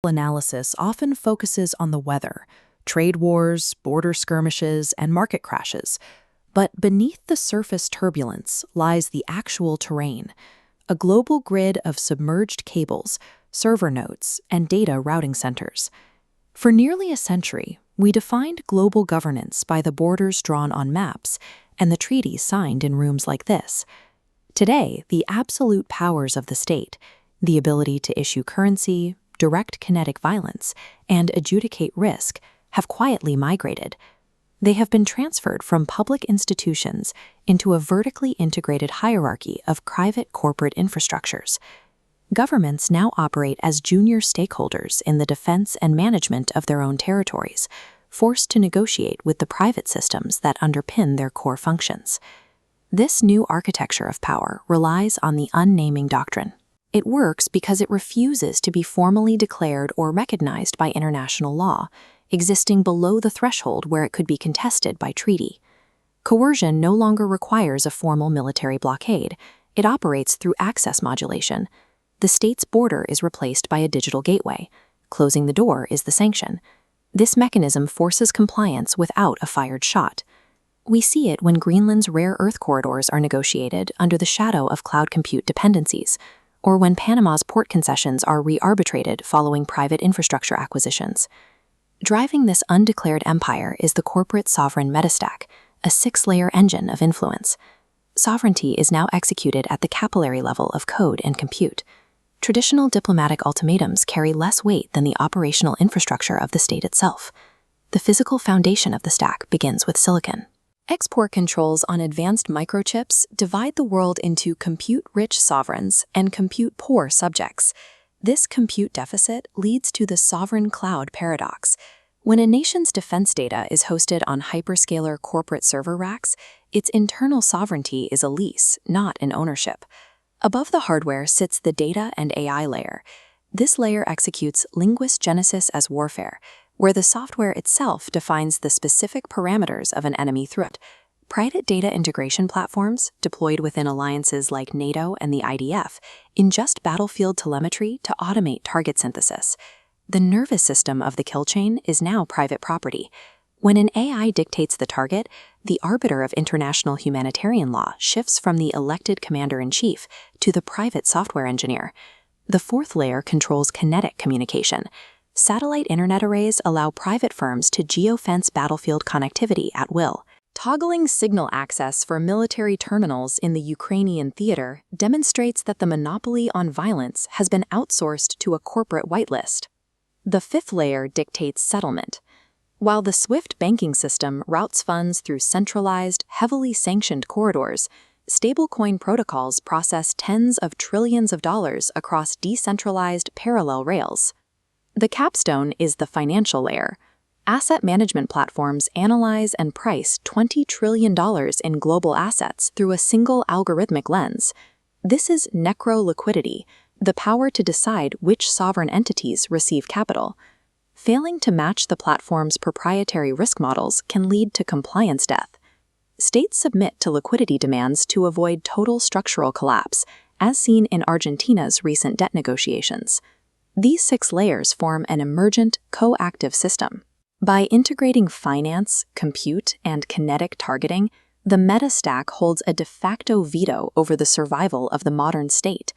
analysis often focuses on the weather, trade wars, border skirmishes, and market crashes. But beneath the surface turbulence lies the actual terrain, a global grid of submerged cables, server nodes, and data routing centers. For nearly a century, we defined global governance by the borders drawn on maps and the treaties signed in rooms like this. Today, the absolute powers of the state, the ability to issue currency, direct kinetic violence, and adjudicate risk, have quietly migrated. They have been transferred from public institutions into a vertically integrated hierarchy of private corporate infrastructures. Governments now operate as junior stakeholders in the defense and management of their own territories, forced to negotiate with the private systems that underpin their core functions. This new architecture of power relies on the unnaming doctrine. It works because it refuses to be formally declared or recognized by international law, existing below the threshold where it could be contested by treaty. Coercion no longer requires a formal military blockade. It operates through access modulation. The state's border is replaced by a digital gateway. Closing the door is the sanction. This mechanism forces compliance without a fired shot. We see it when Greenland's rare earth corridors are negotiated under the shadow of cloud compute dependencies, or when Panama's port concessions are re-arbitrated following private infrastructure acquisitions. Driving this undeclared empire is the corporate sovereign metastack, a 6-layer engine of influence. Sovereignty is now executed at the capillary level of code and compute. Traditional diplomatic ultimatums carry less weight than the operational infrastructure of the state itself. The physical foundation of the stack begins with silicon. Export controls on advanced microchips divide the world into compute-rich sovereigns and compute-poor subjects. This compute deficit leads to the sovereign cloud paradox. When a nation's defense data is hosted on hyperscaler corporate server racks, its internal sovereignty is a lease, not an ownership. Above the hardware sits the data and AI layer. This layer executes linguist genesis as warfare, where the software itself defines the specific parameters of an enemy threat. Private data integration platforms, deployed within alliances like NATO and the IDF, ingest battlefield telemetry to automate target synthesis. The nervous system of the kill chain is now private property. When an AI dictates the target, the arbiter of international humanitarian law shifts from the elected commander-in-chief to the private software engineer. The fourth layer controls kinetic communication. Satellite internet arrays allow private firms to geofence battlefield connectivity at will. Toggling signal access for military terminals in the Ukrainian theater demonstrates that the monopoly on violence has been outsourced to a corporate whitelist. The fifth layer dictates settlement. While the SWIFT banking system routes funds through centralized, heavily sanctioned corridors, stablecoin protocols process tens of trillions of dollars across decentralized parallel rails. The capstone is the financial layer. Asset management platforms analyze and price $20 trillion in global assets through a single algorithmic lens. This is necro-liquidity, the power to decide which sovereign entities receive capital. Failing to match the platform's proprietary risk models can lead to compliance death. States submit to liquidity demands to avoid total structural collapse, as seen in Argentina's recent debt negotiations. These 6 layers form an emergent, coactive system. By integrating finance, compute, and kinetic targeting, the metastack holds a de facto veto over the survival of the modern state.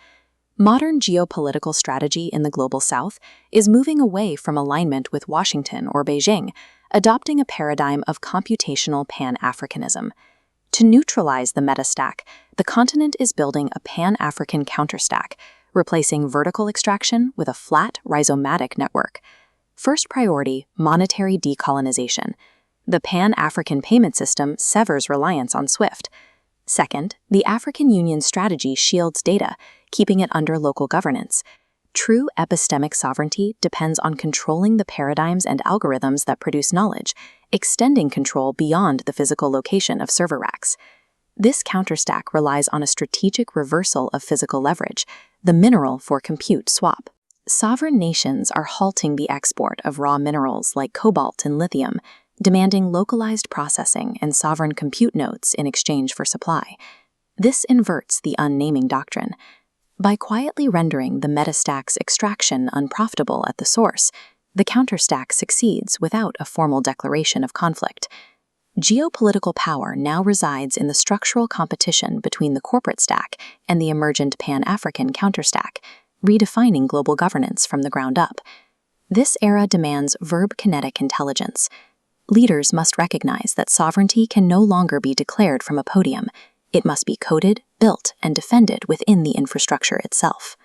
Modern geopolitical strategy in the Global South is moving away from alignment with Washington or Beijing, adopting a paradigm of computational Pan-Africanism. To neutralize the metastack, the continent is building a Pan-African counterstack, replacing vertical extraction with a flat rhizomatic network. First priority, monetary decolonization. The Pan-African payment system severs reliance on SWIFT. Second, the African Union strategy shields data, keeping it under local governance. True epistemic sovereignty depends on controlling the paradigms and algorithms that produce knowledge, extending control beyond the physical location of server racks. This counterstack relies on a strategic reversal of physical leverage, the mineral for compute swap. Sovereign nations are halting the export of raw minerals like cobalt and lithium, demanding localized processing and sovereign compute nodes in exchange for supply. This inverts the unnaming doctrine. By quietly rendering the metastack's extraction unprofitable at the source, the counterstack succeeds without a formal declaration of conflict. Geopolitical power now resides in the structural competition between the corporate stack and the emergent Pan-African counterstack, redefining global governance from the ground up. This era demands verb-kinetic intelligence. Leaders must recognize that sovereignty can no longer be declared from a podium. It must be coded, built, and defended within the infrastructure itself.